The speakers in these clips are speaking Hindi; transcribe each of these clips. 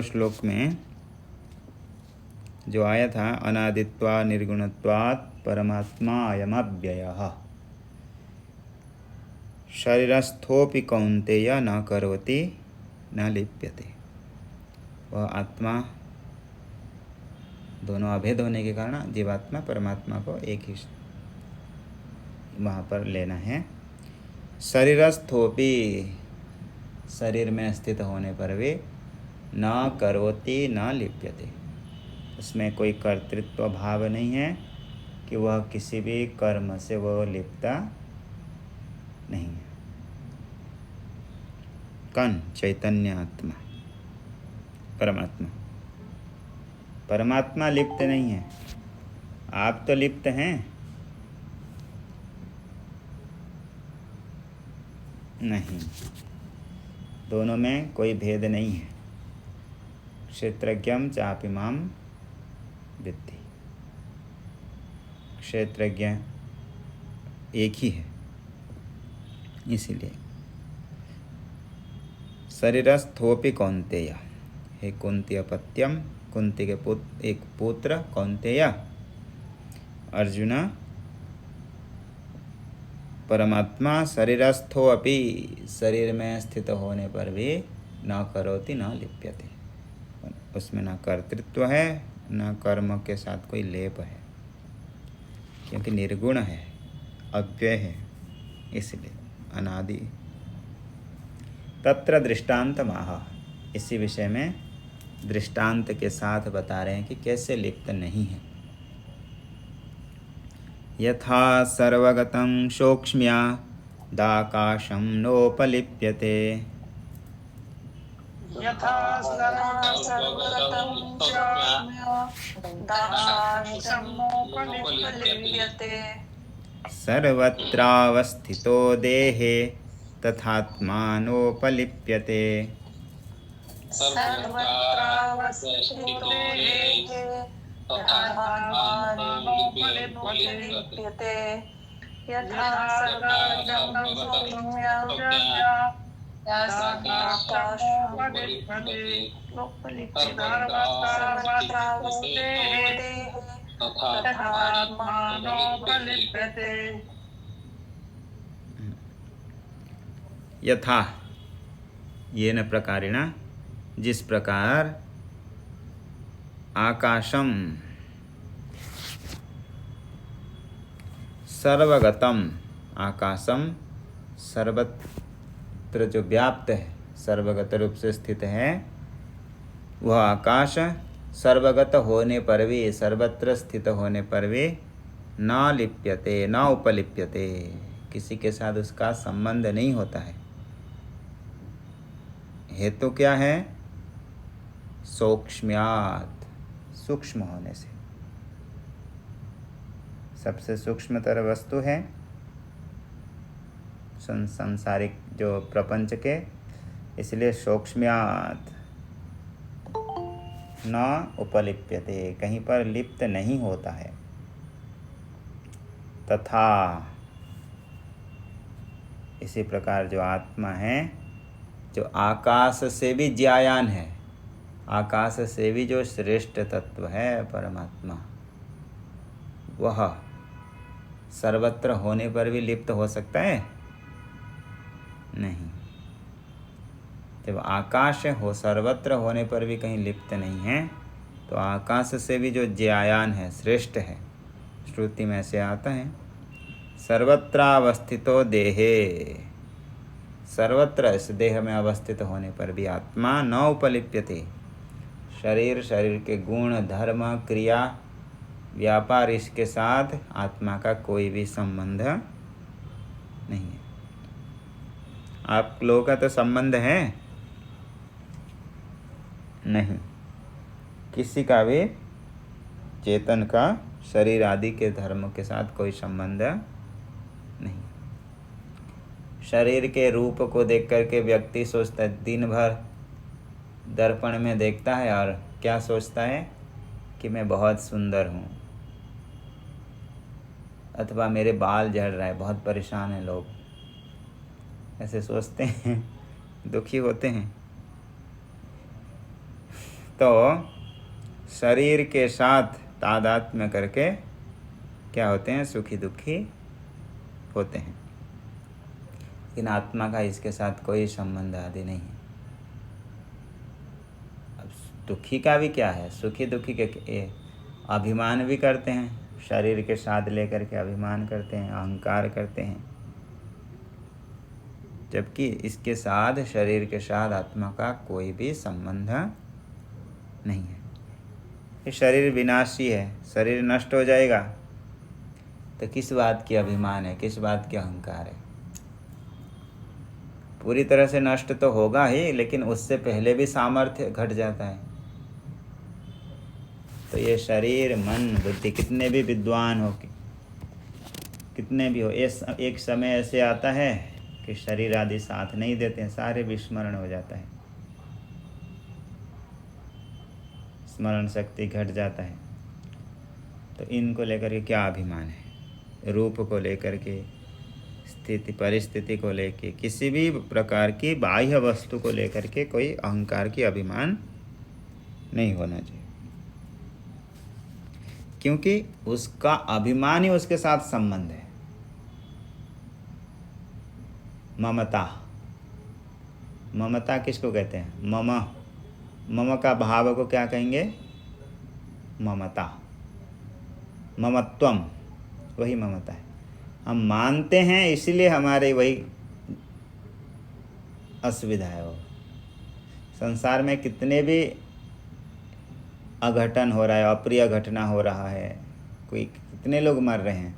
श्लोक में जो आया था, अनादित्वा निर्गुणत्वात् परमात्मा अयमव्ययः शरीरस्थोपि कौन्तेय न करोति न लिप्यते। वह आत्मा दोनों अभेद होने के कारण जीवात्मा परमात्मा को एक ही वहाँ पर लेना है। शरीरस्थोपि, शरीर में स्थित होने पर भी न करोति न लिप्यते, उसमें कोई कर्तृत्व भाव नहीं है कि वह किसी भी कर्म से वह लिप्ता नहीं है। कौन? चैतन्य आत्मा, परमात्मा। परमात्मा लिप्त नहीं है, आप तो लिप्त हैं। नहीं, दोनों में कोई भेद नहीं है। क्षेत्रज्ञं चापि मां विद्धि, क्षेत्रज्ञ एक ही है। इसीलिए शरीरस्थोपि कौन्तेय, हे कुंती अपत्यम, कुंती के एक पुत्र कौन्तेय, अर्जुन, परमात्मा शरीरस्थो अपि, शरीर में स्थित होने पर भी न करोति न लिप्यते, उसमें न कर्तृत्व है न कर्म के साथ कोई लेप है, क्योंकि निर्गुण है, अव्यय है, इसलिए अनादि। तत्र दृष्टांत माह, इसी विषय में दृष्टांत के साथ बता रहे हैं कि कैसे लिप्त नहीं है। यथा सर्वगतं सौक्ष्म्यादाकाशं नोपलिप्यते, यथा सर्वगतं सौक्ष्म्यादाकाशं नोपलिप्यते, सर्वत्रावस्थितो देहे तथात्मानोपलिप्यते। सर्वत्रावस्थितो देहे तथात्मानोपलिप्यते। यथा सर्वगतं सर्वत्रावस्थितो देहे तथात्मानोपलिप्यते। यथा, येन प्रकारेण, जिस प्रकार, आकाशम, सर्वगतम, आकाशम सर्वत्र जो व्याप्त है, सर्वगत रूप से स्थित है, वह आकाश सर्वगत होने पर भी, सर्वत्र स्थित होने पर भी न लिप्यते न उपलिप्यते, किसी के साथ उसका संबंध नहीं होता है। हेतु क्या है? सौक्ष्म्यात्, सूक्ष्म होने से। सबसे सूक्ष्मतर वस्तु है संसारिक जो प्रपंच के, इसलिए सौक्ष्म्यात् न उपलिप्यते, कहीं पर लिप्त नहीं होता है। तथा, इसी प्रकार जो आत्मा है, जो आकाश से भी ज्यायान है, आकाश से भी जो श्रेष्ठ तत्व है परमात्मा, वह सर्वत्र होने पर भी लिप्त हो सकता है? नहीं। जब आकाश हो सर्वत्र होने पर भी कहीं लिप्त नहीं है, तो आकाश से भी जो ज्यायान है, श्रेष्ठ है। श्रुति में ऐसे आता है, सर्वत्रावस्थितो देहे, सर्वत्र इस देह में अवस्थित होने पर भी आत्मा न उपलिप्यते, शरीर, शरीर के गुण, धर्म, क्रिया, व्यापार, इसके साथ आत्मा का कोई भी संबंध नहीं है। आप लोगों का तो संबंध है नहीं, किसी का भी चेतन का शरीर आदि के धर्म के साथ कोई संबंध नहीं। शरीर के रूप को देख करके व्यक्ति सोचता है, दिन भर दर्पण में देखता है और क्या सोचता है कि मैं बहुत सुंदर हूँ, अथवा मेरे बाल झड़ रहा है, बहुत परेशान हैं लोग, ऐसे सोचते हैं, दुखी होते हैं। तो शरीर के साथ तादात्म्य करके क्या होते हैं, सुखी दुखी होते हैं। लेकिन आत्मा का इसके साथ कोई संबंध आदि नहीं है। अब दुखी का भी क्या है, सुखी दुखी के अभिमान भी करते हैं, शरीर के साथ लेकर के अभिमान करते हैं, अहंकार करते हैं, जबकि इसके साथ, शरीर के साथ आत्मा का कोई भी संबंध नहीं है। ये शरीर विनाशी है, शरीर नष्ट हो जाएगा, तो किस बात की अभिमान है, किस बात की अहंकार है? पूरी तरह से नष्ट तो होगा ही, लेकिन उससे पहले भी सामर्थ्य घट जाता है। तो ये शरीर, मन, बुद्धि कितने भी विद्वान हो, कितने भी हो, एक समय ऐसे आता है कि शरीर आदि साथ नहीं देते हैं, सारे विस्मरण हो जाता है, स्मरण शक्ति घट जाता है। तो इनको लेकर के क्या अभिमान है? रूप को लेकर के, स्थिति परिस्थिति को लेकर, किसी भी प्रकार की बाह्य वस्तु को लेकर के कोई अहंकार की अभिमान नहीं होना चाहिए, क्योंकि उसका अभिमान ही उसके साथ संबंध है। ममता, ममता किसको कहते हैं? मम का भाव को क्या कहेंगे? ममता, ममत्वम, वही ममता है। हम मानते हैं, इसलिए हमारे वही असुविधा है। वो संसार में कितने भी अघटन हो रहा है, अप्रिय घटना हो रहा है, कोई कितने लोग मर रहे हैं,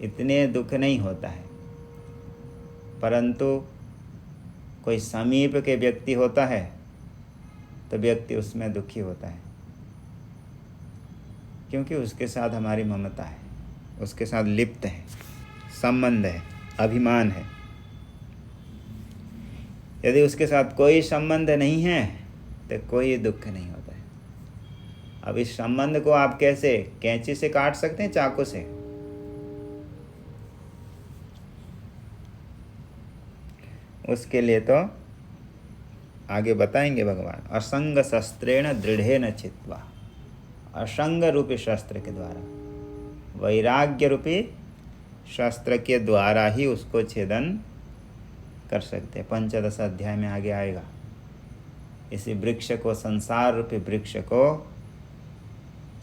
इतने दुख नहीं होता है, परंतु कोई समीप के व्यक्ति होता है तो व्यक्ति उसमें दुखी होता है, क्योंकि उसके साथ हमारी ममता है, उसके साथ लिप्त है, संबंध है, अभिमान है। यदि उसके साथ कोई संबंध नहीं है तो कोई दुख नहीं होता है। अब इस संबंध को आप कैसे, कैंची से काट सकते हैं, चाकू से? उसके लिए तो आगे बताएंगे भगवान, असंग शस्त्रेण दृढ़ेन चित्वा, असंग रूपी शस्त्र के द्वारा, वैराग्य रूपी शस्त्र के द्वारा ही उसको छेदन कर सकते हैं। 15 अध्याय में आगे आएगा। इसी वृक्ष को, संसार रूपी वृक्ष को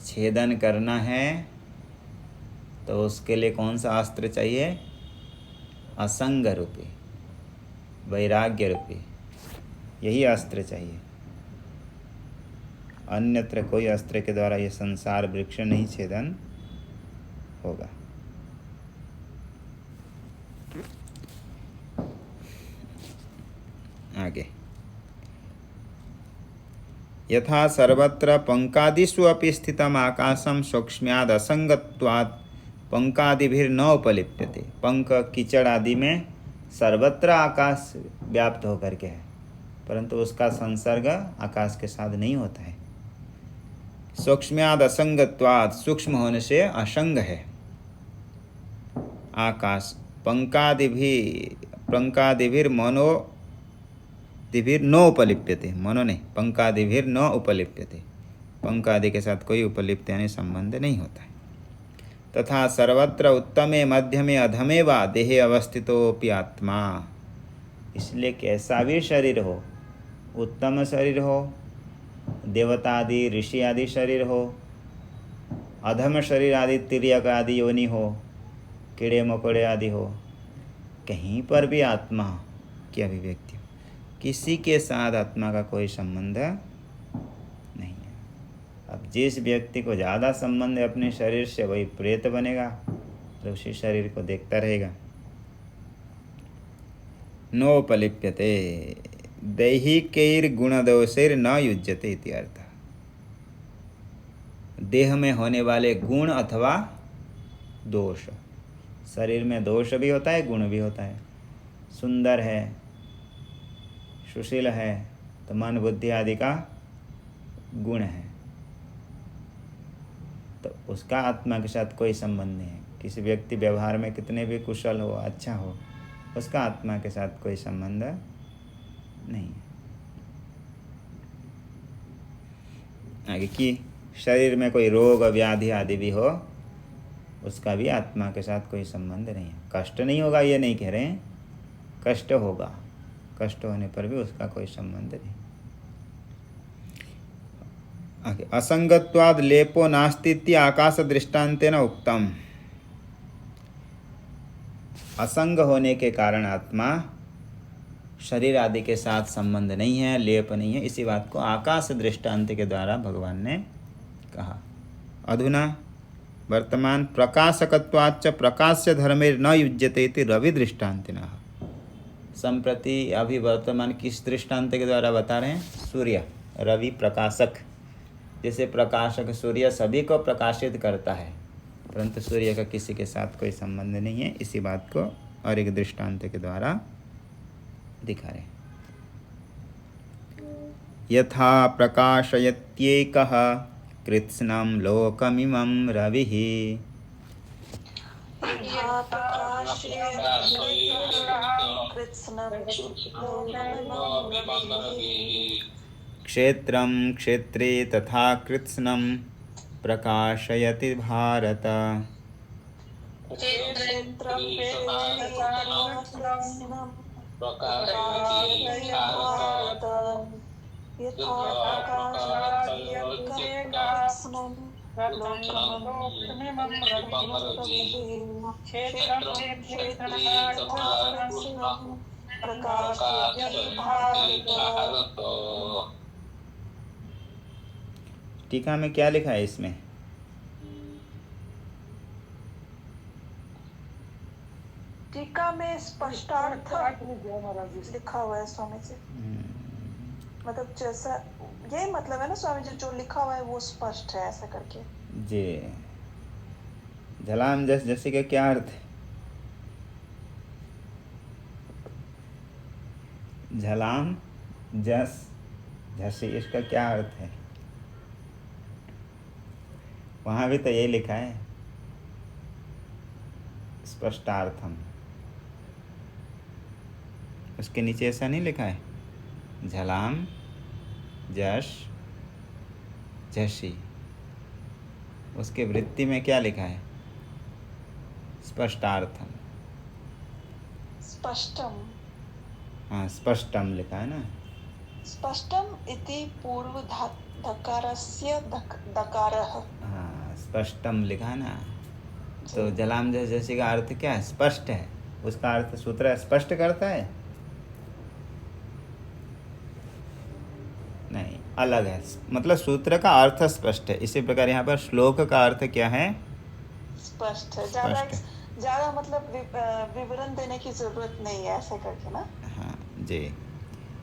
छेदन करना है तो उसके लिए कौन सा अस्त्र चाहिए? असंग रूपी, वैराग्य रूपी, यही अस्त्र चाहिए। अन्यत्र कोई अस्त्र के द्वारा ये संसार वृक्ष नहीं छेदन होगा। आगे, यथा सर्वत्र पंकादिषु अपि स्थितम आकाशम सूक्ष्म्याद असंगत्वात् पंकादिभिर्न उपलिप्यते। पंक कीचड़ आदि में सर्वत्र आकाश व्याप्त होकर के है, परंतु उसका संसर्ग आकाश के साथ नहीं होता है। सूक्ष्म्याद असंगत्वात्, सूक्ष्म होने से असंग है आकाश। पंकादिभिर्न उपलिप्यते, मनो नहीं, पंकादिभिर्न उपलिप्यते, पंकादि के साथ कोई उपलिप्त यानी संबंध नहीं होता है। तथा सर्वत्र उत्तमे मध्यमे अधमे वा देहे अवस्थितोऽपि आत्मा। इसलिए कैसा भी शरीर हो, उत्तम शरीर हो, देवता आदि ऋषि आदि शरीर हो, अधम शरीर आदि तिर्यक आदि योनि हो, कीड़े मकोड़े आदि हो, कहीं पर भी आत्मा की अभिव्यक्ति हो, किसी के साथ आत्मा का कोई संबंध नहीं है। अब जिस व्यक्ति को ज़्यादा संबंध है अपने शरीर से, वही प्रेत बनेगा, तो उसी शरीर को देखता रहेगा। नोपलिप्यते दैहिकैर्गुणदोषैर्न युज्यते इति अर्थ। देह में होने वाले गुण अथवा दोष, शरीर में दोष भी होता है, गुण भी होता है। सुंदर है, सुशील है, तो मन बुद्धि आदि का गुण है, तो उसका आत्मा के साथ कोई संबंध नहीं है। किसी व्यक्ति व्यवहार में कितने भी कुशल हो, अच्छा हो, उसका आत्मा के साथ कोई संबंध नहीं है। आगे कि शरीर में कोई रोग व्याधि आदि भी हो, उसका भी आत्मा के साथ कोई संबंध नहीं है। कष्ट नहीं होगा ये नहीं कह रहे हैं, कष्ट होगा, कष्ट होने पर भी उसका कोई संबंध नहीं। आगे असंगत्वाद लेपो नास्ति आकाश दृष्टांतेन उक्तम। असंग होने के कारण आत्मा शरीर आदि के साथ संबंध नहीं है, लेप नहीं है, इसी बात को आकाश दृष्टांत के द्वारा भगवान ने कहा। अधुना वर्तमान प्रकाशकत्वाच्च प्रकाश्य धर्मे न युज्यते इति रवि दृष्टांतिनः। संप्रति अभी वर्तमान किस दृष्टांत के द्वारा बता रहे हैं? सूर्य, रवि प्रकाशक। जैसे प्रकाशक सूर्य सभी को प्रकाशित करता है, परंतु सूर्य का किसी के साथ कोई संबंध नहीं है, इसी बात को और एक दृष्टांत के द्वारा दिखा रहे। यथा प्रकाशयत्येकः कृत्स्नं लोकमिमं रविः। यथा प्रकाशयत्येकः कृत्स्नं लोकमिमं रविः। क्षेत्रं क्षेत्रे तथा कृत्स्नं प्रकाशयति भारत। क्षेत्रं तथा कृत्स्नं प्रकाशयति भारत। यथा प्रकाशयत्येकः कृत्स्नं लोकमिमं रविः। क्षेत्रं क्षेत्रे तथा कृत्स्नं प्रकाशयति भारत। टीका में क्या लिखा है इसमें? टीका में स्पष्टार्थ लिखा हुआ है स्वामी जी। मतलब जैसा यही मतलब है ना स्वामी जी, जो लिखा हुआ है वो स्पष्ट है ऐसा करके जी। झलाम जस जैसे का क्या अर्थ है? झलाम जस झसी, इसका क्या अर्थ है? वहाँ भी तो यही लिखा है, स्पष्टार्थम। उसके नीचे ऐसा नहीं लिखा है? झलाम जश झसी, उसके वृत्ति में क्या लिखा है? स्पष्टार्थम। स्पष्टम, हाँ, स्पष्टम लिखा है ना। स्पष्टम इति पूर्व धकारस्य दकारः। हाँ, स्पष्टम लिखा ना। तो जलाम जस जैसे का अर्थ क्या है? स्पष्ट है। उसका अर्थ सूत्र स्पष्ट करता है? नहीं, अलग है। मतलब सूत्र का अर्थ स्पष्ट है। इसी प्रकार यहाँ पर श्लोक का अर्थ क्या है? स्पष्ट है। ज़्यादा मतलब विवरण देने की जरूरत नहीं है ऐसे करके ना। हाँ जी।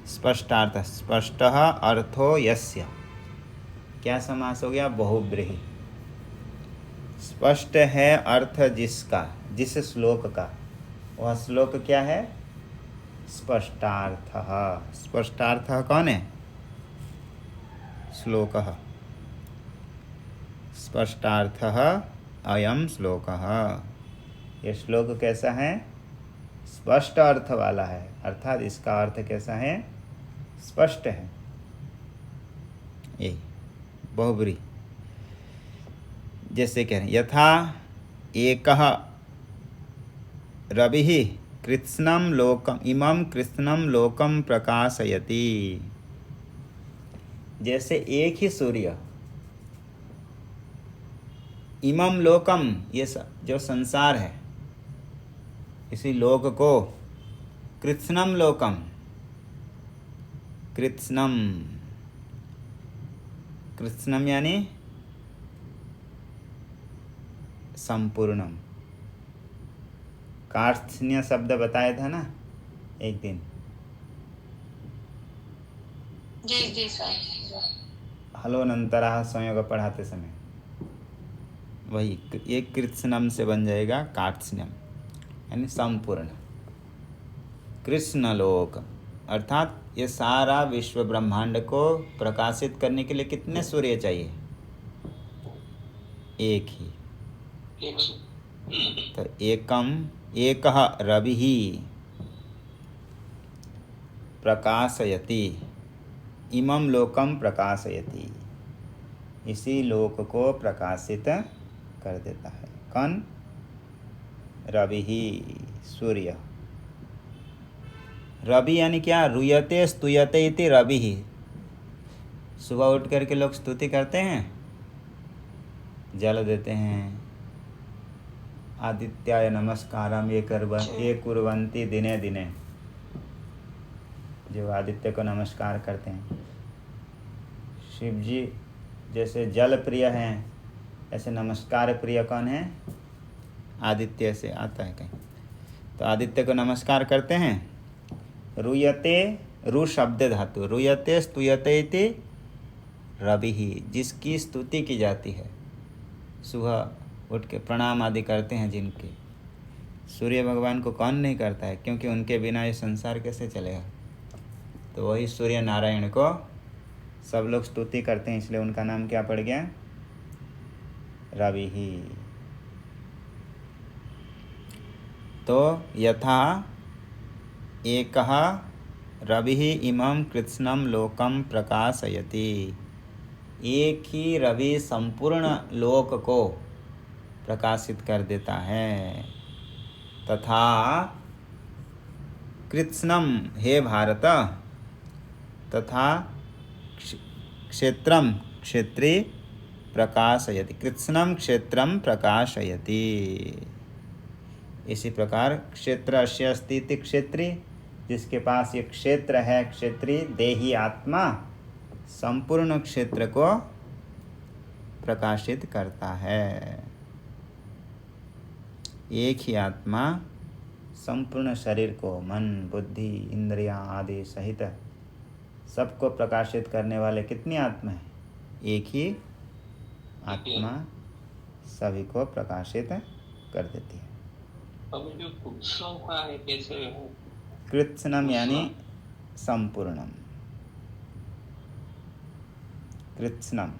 स्पष्टार्थ, स्पष्टः अर्थो यस्य। क्या समास हो गया? बहुब्रीहि। स्पष्ट है अर्थ जिसका, जिस श्लोक का, वह श्लोक क्या है? स्पष्टार्थः। स्पष्टार्थः कौन है? श्लोकः। स्पष्टार्थः अयं श्लोकः। ये श्लोक कैसा है? स्पष्ट अर्थ वाला है, अर्थात इसका अर्थ कैसा है? स्पष्ट है। यही बहुब्री। जैसे कह रहे हैं यथा एकः रविः कृत्स्नं लोकम इमं कृत्स्नं लोकम प्रकाशयति। जैसे एक ही सूर्य इमं लोकम, ये जो संसार है, इसी लोक को, कृत्स्नं लोकम, कृत्स्नं, कृत्स्नं यानी संपूर्णम। कार्त्स्न्य शब्द बताया था ना एक दिन। जी जी सर। हलोनंतरा संयोग पढ़ाते समय, वही ये कृत्स्नम से बन जाएगा कार्त्स्न्यम, यानी संपूर्ण। कृष्णलोक अर्थात ये सारा विश्व ब्रह्मांड को प्रकाशित करने के लिए कितने सूर्य चाहिए? एक ही। तो एकम एकः रविः प्रकाशयति इमं लोकम प्रकाशयति। इसी लोक को प्रकाशित कर देता है। कौन? रवि ही, सूर्य। रवि यानी क्या? रूयते स्तूयते इति रवि ही। सुबह उठ करके लोग स्तुति करते हैं, जल देते हैं, आदित्याय नमस्कारम ये कुर्वन्ति दिने दिने, जो आदित्य को नमस्कार करते हैं। शिव जी जैसे जल प्रिय हैं, ऐसे नमस्कार प्रिय कौन है? आदित्य से आता है कहीं, तो आदित्य को नमस्कार करते हैं। रूयते, रु शब्द धातु, रूयते स्तूयते इति रवि ही, जिसकी स्तुति की जाती है, सुबह उठ के प्रणाम आदि करते हैं जिनके। सूर्य भगवान को कौन नहीं करता है, क्योंकि उनके बिना ये संसार कैसे चलेगा। तो वही सूर्य नारायण को सब लोग स्तुति करते हैं, इसलिए उनका नाम क्या पड़ गया? रवि ही। तो यथा एकः रविः इमं कृत्स्नं लोकं प्रकाशयति, एक ही रवि संपूर्ण लोक को प्रकाशित कर देता है। तथा कृत्स्नं, हे भारत, तथा क्षेत्रम, क्षेत्री प्रकाशयति, कृत्स्नं क्षेत्रम प्रकाशयति। इसी प्रकार क्षेत्रस्य अस्ति इति क्षेत्री, जिसके पास ये क्षेत्र है, क्षेत्री देही आत्मा, संपूर्ण क्षेत्र को प्रकाशित करता है। एक ही आत्मा संपूर्ण शरीर को, मन बुद्धि इंद्रियां आदि सहित सबको प्रकाशित करने वाले कितनी आत्मा है? एक ही आत्मा सभी को प्रकाशित कर देती है। अब जो कृत्स्नम का है कैसे? कृत्स्नम यानी संपूर्णम, कृत्स्नम।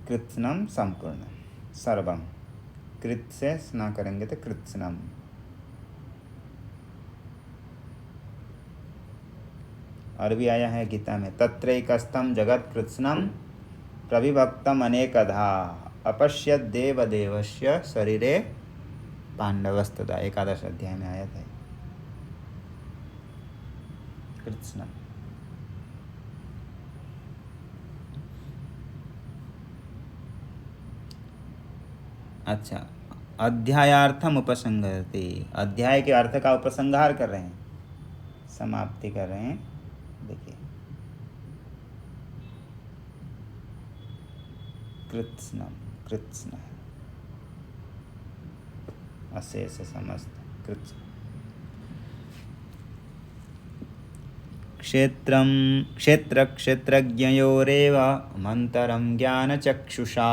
कृत्स्नम संपूर्णम, सर्वम। कृत से स्ना करेंगे तो कृत्स्नम। और भी आया है गीता में, तत्रैकस्थं जगत् कृत्स्नम प्रविभक्तम अनेकधा अपश्यत् देवदेवस्य शरीरे पांडवस्तदा, 11 अध्याय में आया था कृत्स्नम। अच्छा, अध्यायार्थम उपसंहरति, अध्याय के अर्थ का उपसंहार कर रहे हैं, समाप्ति कर रहे हैं। देखिए, कृत्स्नम, कृत्स्न अशेष समस्त कृत्स्न। क्षेत्रं क्षेत्रज्ञयोरेव मन्तरं ज्ञानचक्षुषा,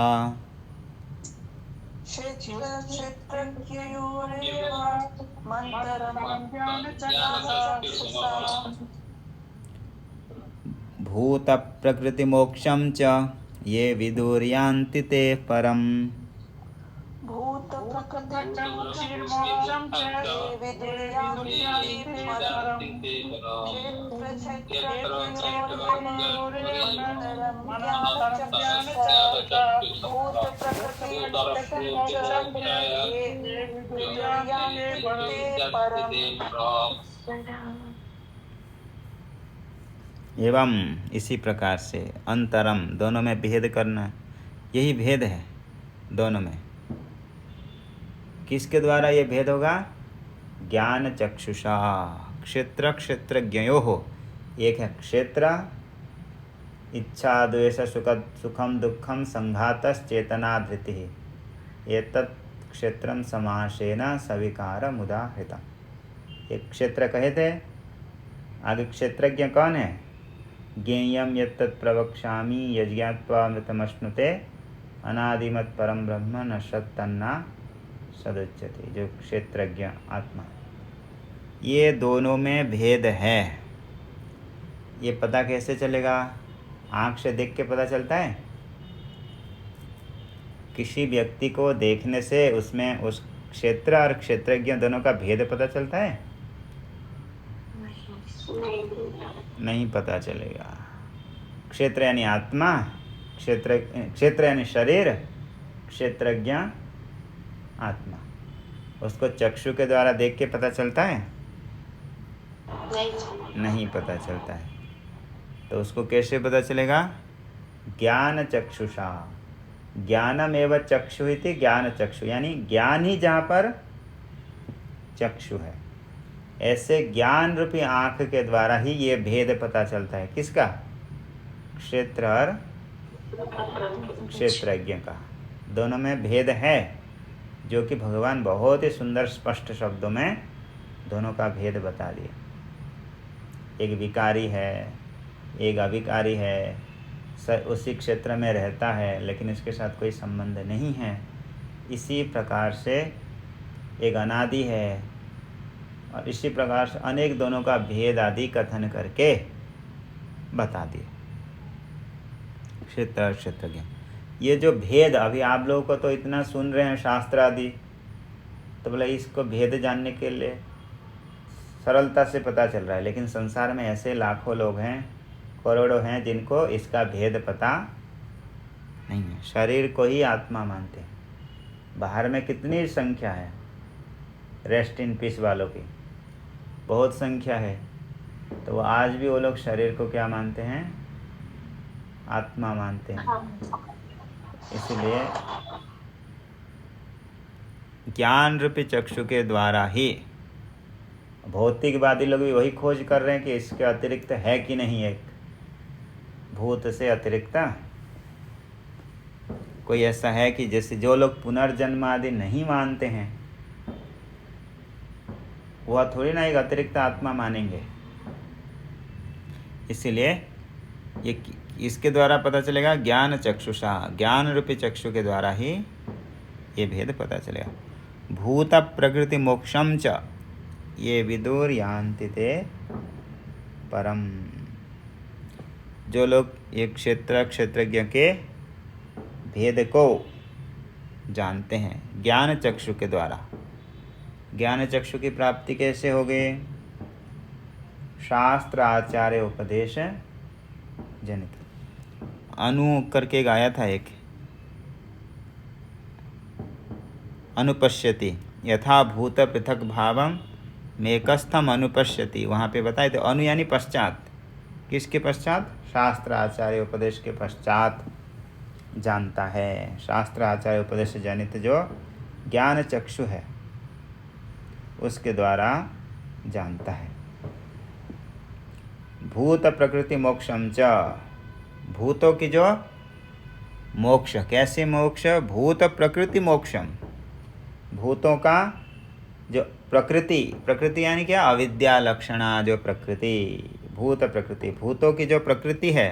भूतप्रकृतिमोक्षं च ये विदुर्यान्ति ते परम्। एवं इसी प्रकार से अंतरम, दोनों में भेद करना, यही भेद है दोनों में। किसके द्वारा ये भेद होगा? ज्ञान चक्षुषा, क्षेत्र क्षेत्रज्ञयो हो। एक है क्षेत्र, इच्छा द्वेष सुखम दुखम संघातश्चेतना धृति, एतत् क्षेत्रम समासेन सविकार मुदाहृतम्। एक क्षेत्र कहे थे, आगे क्षेत्रज्ञ कौन है? ज्ञेयं यत्तत् प्रवक्ष्यामि यज्ञात्वामृतमश्नुते अनादिमत् परम ब्रह्म न सत्तन्ना सदुच्यते, जो क्षेत्रज्ञ आत्मा। ये दोनों में भेद है। ये पता कैसे चलेगा? आँख से देख के पता चलता है? किसी व्यक्ति को देखने से उसमें उस क्षेत्र और क्षेत्रज्ञ दोनों का भेद पता चलता है? नहीं पता चलेगा। क्षेत्र यानी आत्मा, क्षेत्र यानी शरीर, क्षेत्रज्ञ आत्मा। उसको चक्षु के द्वारा देख के पता चलता है? नहीं पता चलता है। तो उसको कैसे पता चलेगा? ज्ञान चक्षुषा। ज्ञानमेव चक्षु इति ज्ञान चक्षु, यानी ज्ञान ही जहाँ पर चक्षु है। ऐसे ज्ञान रूपी आँख के द्वारा ही ये भेद पता चलता है। किसका? क्षेत्र और क्षेत्रज्ञ का। दोनों में भेद है, जो कि भगवान बहुत ही सुंदर स्पष्ट शब्दों में दोनों का भेद बता दिए। एक विकारी है, एक अविकारी है, उसी क्षेत्र में रहता है लेकिन इसके साथ कोई संबंध नहीं है। इसी प्रकार से एक अनादि है, और इसी प्रकार से अनेक दोनों का भेद आदि कथन करके बता दिए। क्षेत्र और क्षेत्रज्ञ, ये जो भेद अभी आप लोगों को तो इतना सुन रहे हैं शास्त्र आदि, तो बोले इसको भेद जानने के लिए सरलता से पता चल रहा है, लेकिन संसार में ऐसे लाखों लोग हैं, करोड़ों हैं, जिनको इसका भेद पता नहीं है। शरीर को ही आत्मा मानते हैं। बाहर में कितनी संख्या है रेस्ट इन पीस वालों की, बहुत संख्या है, तो वो आज भी वो लोग शरीर को क्या मानते हैं? आत्मा मानते हैं। इसलिए ज्ञान रूपी चक्षु के द्वारा ही, भौतिकवादी लोग भी वही खोज कर रहे हैं कि इसके अतिरिक्त है कि नहीं, एक भूत से अतिरिक्त कोई ऐसा है कि जैसे जो लोग पुनर्जन्म आदि नहीं मानते हैं, वह थोड़ी ना एक अतिरिक्त आत्मा मानेंगे। इसीलिए ये इसके द्वारा पता चलेगा ज्ञान चक्षुषा, ज्ञान रूपी चक्षु के द्वारा ही ये भेद पता चलेगा। भूत प्रकृति मोक्षम च ये विदुर यान्ति ते परम। जो लोग एक क्षेत्रज्ञ के भेद को जानते हैं ज्ञान चक्षु के द्वारा। ज्ञान चक्षु की प्राप्ति कैसे होगी? शास्त्र आचार्य उपदेश जनित। अनु करके गाया था एक, अनुपश्यति यथा भूत पृथक भावम मेकस्थम अनुपश्यति। वहाँ पे बताए थे अनु यानी पश्चात। किसके पश्चात? शास्त्र आचार्य उपदेश के पश्चात जानता है। शास्त्र आचार्य उपदेश जनित जो ज्ञान चक्षु है उसके द्वारा जानता है। भूत प्रकृति मोक्षम च, भूतों की जो मोक्ष, कैसे मोक्ष? भूत प्रकृति मोक्षम, भूतों का जो प्रकृति, प्रकृति यानी क्या? अविद्या लक्षणा जो प्रकृति, भूत प्रकृति, भूतों की जो प्रकृति है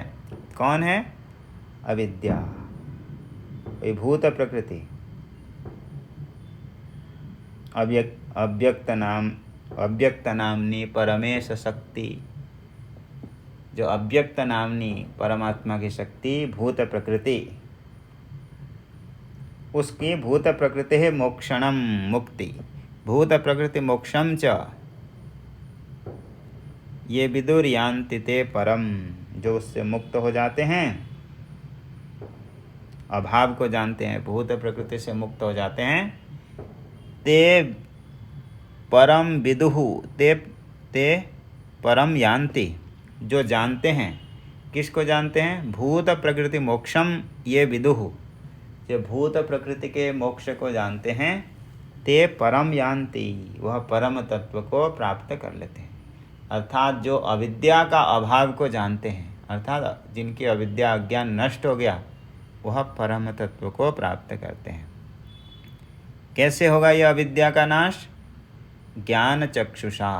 कौन है? अविद्या, वही भूत प्रकृति। अव्यक्त नामनी परमेश शक्ति, जो अव्यक्त नामनी परमात्मा की शक्ति भूत प्रकृति, उसकी भूत प्रकृति है मोक्षणम, मुक्ति। भूत प्रकृति मोक्षम च ये विदुर यान्ति ते परम, जो उससे मुक्त हो जाते हैं, अभाव को जानते हैं, भूत प्रकृति से मुक्त हो जाते हैं। ते परम विदुहु, ते परम यान्ति, जो जानते हैं। किसको जानते हैं? भूत प्रकृति मोक्षम ये विदुहु, जो भूत प्रकृति के मोक्ष को जानते हैं। ते परम यान्ति, वह परम तत्व को प्राप्त कर लेते हैं। अर्थात जो अविद्या का अभाव को जानते हैं, अर्थात जिनकी अविद्या अज्ञान नष्ट हो गया, वह परम तत्व को प्राप्त करते हैं। कैसे होगा यह अविद्या का नाश? ज्ञान चक्षुषा,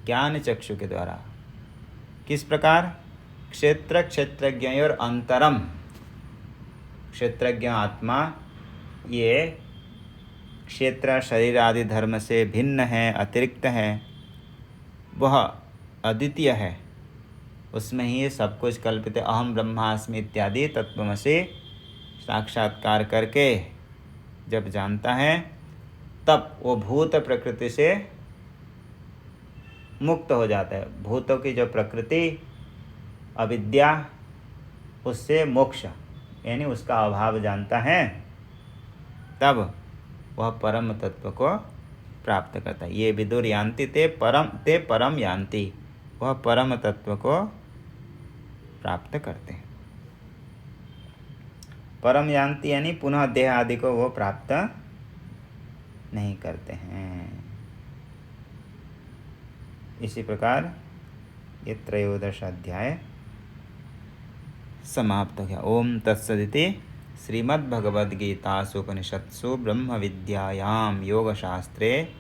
ज्ञान चक्षु के द्वारा। किस प्रकार? क्षेत्र क्षेत्रज्ञ और अंतरम, क्षेत्रज्ञ आत्मा ये क्षेत्र शरीर आदि धर्म से भिन्न है, अतिरिक्त है, वह अद्वितीय है, उसमें ही सब कुछ कल्पित है। अहम ब्रह्मास्मि इत्यादि तत्वमसि साक्षात्कार करके जब जानता है, तब वो भूत प्रकृति से मुक्त हो जाता है। भूतों की जो प्रकृति अविद्या, उससे मोक्ष यानी उसका अभाव जानता है, तब वह परम तत्व को प्राप्त करता है। ये विदुर यान्ति ते परम यान्ति, वह परम तत्व को प्राप्त करते हैं। परम यान्ति यानी पुनः देह आदि को वो प्राप्त नहीं करते हैं। इसी प्रकार ये 13 अध्याय समाप्त हो गया। ओम तत्सदिति श्रीमद्भगवद्गीतासूपनिषत्सु ब्रह्म विद्यायां योगशास्त्रे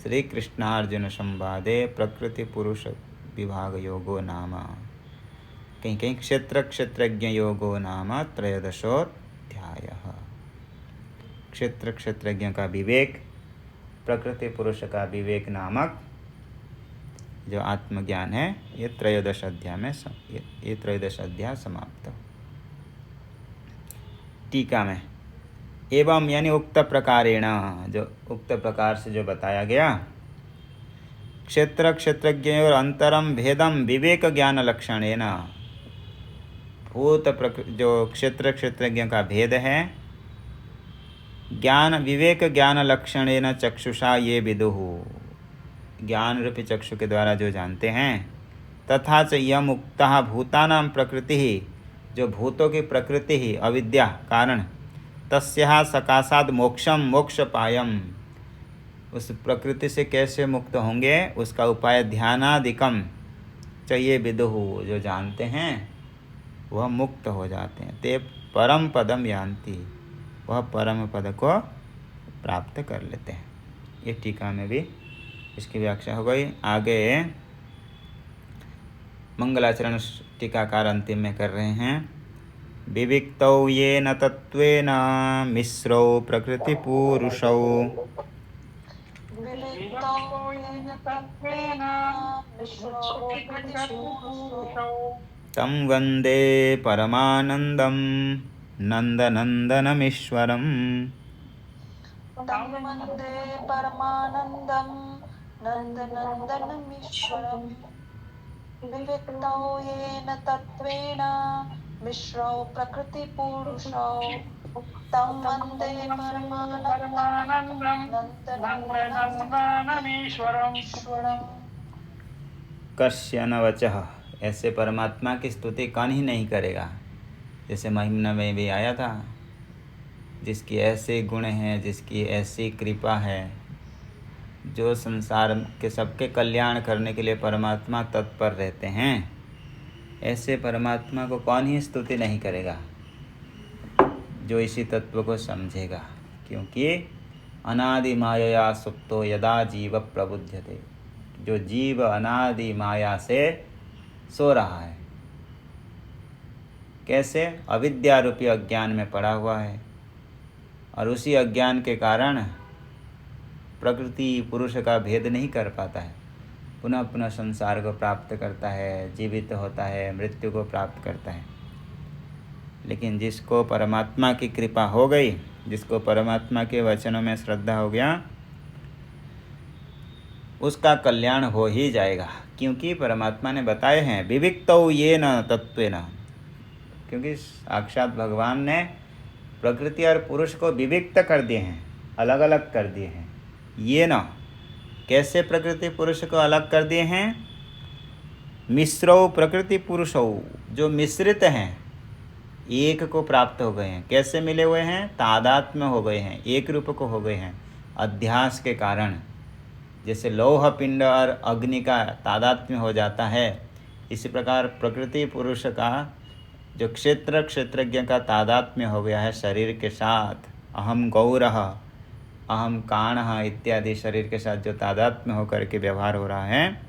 श्रीकृष्णार्जुन संवादे प्रकृति पुरुष विभाग योगो नाम, कहीं कहीं क्षेत्र क्षेत्रज्ञ योगो नाम 13 क्षेत्र क्षेत्रज्ञ का विवेक, प्रकृति पुरुष का विवेक नामक जो आत्मज्ञान है, ये 13 अध्याय में ये 13 अध्याय समाप्त। टीका में एवं यानी उक्त प्रकारेण, जो उक्त प्रकार से जो बताया गया, क्षेत्र क्षेत्रज्ञ और अंतरम भेदम विवेक ज्ञान लक्षणेन, भूत जो क्षेत्र क्षेत्रज्ञ का भेद है ज्ञान विवेक ज्ञान लक्षणेन चक्षुषा ये विदुः, ज्ञान रूपी चक्षु के द्वारा जो जानते हैं। तथा च यम उक्ता भूतानां प्रकृति ही, जो भूतों की प्रकृति ही अविद्या कारण, तस्या सकाशाद मोक्षम मोक्षपायम, उस प्रकृति से कैसे मुक्त होंगे उसका उपाय ध्यानादिकम चाहिए विदुः, जो जानते हैं वह मुक्त हो जाते हैं। ते परम पदम यान्ति, वह परम पद को प्राप्त कर लेते हैं। ये टीका में भी इसकी व्याख्या हो गई। आगे मंगलाचरण टीकाकार अंतिम में कर रहे हैं। विविक्तौ येन तत्वेन मिश्रौ प्रकृति पुरुषौ, तं वन्दे परमानन्दं नन्दनन्दनमीश्वरम्। तं वन्दे परमानन्दं नन्दनन्दनमीश्वरम्। विविक्तौ येन तत्त्वेन मिश्रौ प्रकृतिपुरुषौ, तं वन्दे परमानन्दं नन्दनन्दनमीश्वरम्। कस्य न वचः, ऐसे परमात्मा की स्तुति कौन ही नहीं करेगा। जैसे महिमा में भी आया था, जिसकी ऐसे गुण हैं, जिसकी ऐसी कृपा है, जो संसार के सबके कल्याण करने के लिए परमात्मा तत्पर रहते हैं, ऐसे परमात्मा को कौन ही स्तुति नहीं करेगा जो इसी तत्व को समझेगा। क्योंकि अनादि माया सुप्तो यदा जीव प्रबुध्यते, जो जीव अनादि माया से सो रहा है, कैसे अविद्या रूपी अज्ञान में पड़ा हुआ है, और उसी अज्ञान के कारण प्रकृति पुरुष का भेद नहीं कर पाता है, पुनः पुनः संसार को प्राप्त करता है, जीवित होता है, मृत्यु को प्राप्त करता है। लेकिन जिसको परमात्मा की कृपा हो गई, जिसको परमात्मा के वचनों में श्रद्धा हो गया, उसका कल्याण हो ही जाएगा। क्योंकि परमात्मा ने बताए हैं विविक्तौ येन तत्वेन, क्योंकि साक्षात भगवान ने प्रकृति और पुरुष को विविक्त कर दिए हैं, अलग अलग कर दिए हैं। ये न कैसे प्रकृति पुरुष को अलग कर दिए हैं, मिश्रौ प्रकृति पुरुषौ, जो मिश्रित हैं एक को प्राप्त हो गए हैं। कैसे मिले हुए हैं, तादात्म्य हो गए हैं, एक रूप को हो गए हैं अध्यास के कारण। जैसे लौह पिंड और अग्नि का तादात्म्य हो जाता है, इसी प्रकार प्रकृति पुरुष का जो क्षेत्र क्षेत्रज्ञ का तादात्म्य हो गया है शरीर के साथ। अहम गौरः, अहम काणः इत्यादि शरीर के साथ जो तादात्म्य होकर के व्यवहार हो रहा है,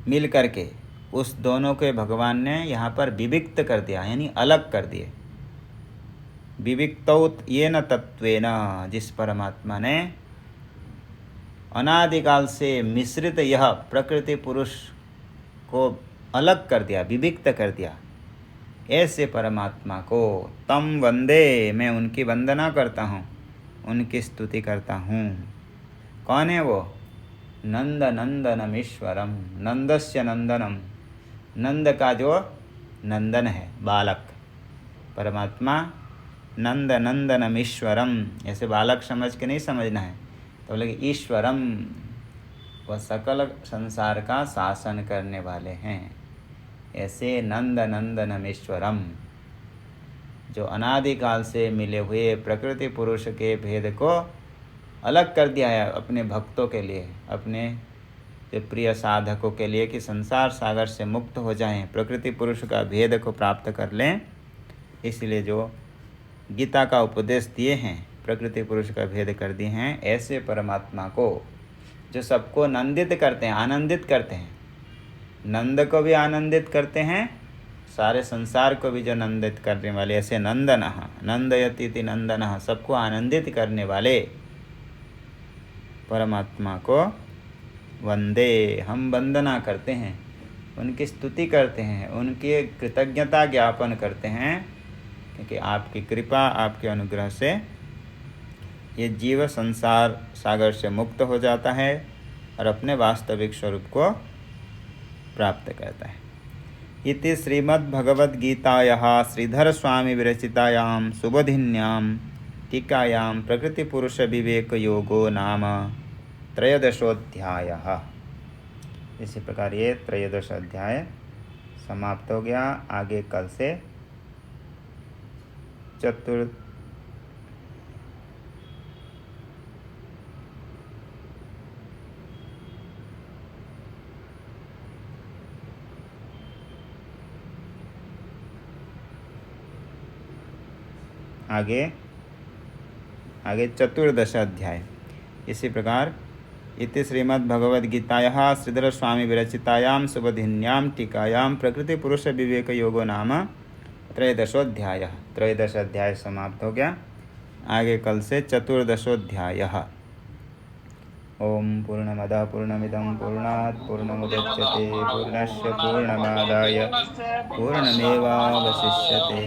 मिल करके उस दोनों के भगवान ने यहाँ पर विविक्त कर दिया, यानी अलग कर दिए। विविक्तौ येन तत्वेन, जिस परमात्मा ने अनादिकाल से मिश्रित यह प्रकृति पुरुष को अलग कर दिया, विविक्त कर दिया, ऐसे परमात्मा को तम वंदे, मैं उनकी वंदना करता हूँ, उनकी स्तुति करता हूँ। कौन है वो, नंद नंदनमीश्वरम, नंदस्य नंदनम, नंद का जो नंदन है बालक, परमात्मा नंद नंदनमीश्वरम, ऐसे बालक समझ के नहीं समझना है। तो बोले कि ईश्वरम, वह सकल संसार का शासन करने वाले हैं। ऐसे नंद नंदनमीश्वरम, जो अनादिकाल से मिले हुए प्रकृति पुरुष के भेद को अलग कर दिया है अपने भक्तों के लिए, अपने जो प्रिय साधकों के लिए, कि संसार सागर से मुक्त हो जाएं, प्रकृति पुरुष का भेद को प्राप्त कर लें। इसलिए जो गीता का उपदेश दिए हैं, प्रकृति पुरुष का भेद कर दिए हैं, ऐसे परमात्मा को जो सबको नंदित करते हैं, आनंदित करते हैं, नंद को भी आनंदित करते हैं, सारे संसार को भी जो नंदित करने वाले, ऐसे नंदनः, नंदयतीति नंदनः, सबको आनंदित करने वाले परमात्मा को वंदे, हम वंदना करते हैं, उनकी स्तुति करते हैं, उनकी कृतज्ञता ज्ञापन करते हैं, क्योंकि आपकी कृपा, आपके अनुग्रह से ये जीव संसार सागर से मुक्त हो जाता है और अपने वास्तविक स्वरूप को प्राप्त करता है। इति श्रीमद्भगवद्गीतायाः श्रीधर स्वामी विरचितायां सुबोधिन्यां टीकायां प्रकृति पुरुष विवेक योगो नाम त्रयोदशोऽध्यायः। इसी प्रकार ये त्रयोदश अध्याय समाप्त हो गया। आगे कल से आगे चतुर्दश अध्याय। इसी प्रकार इति श्रीमद्भगवद्गीतायाः श्रीधर स्वामी विरचितायां सुबोधिन्यां टीकायां प्रकृति पुरुष विवेक योगो नाम त्रयोदशोऽध्यायः। त्रयोदश अध्याय समाप्त हो गया। आगे कल से चतुर्दशोऽध्यायः। ओम पूर्णमदः पूर्णमिदं पूर्णात् पूर्णमुदच्यते पूर्णस्य पूर्णमादाय पूर्णमेवावशिष्यते।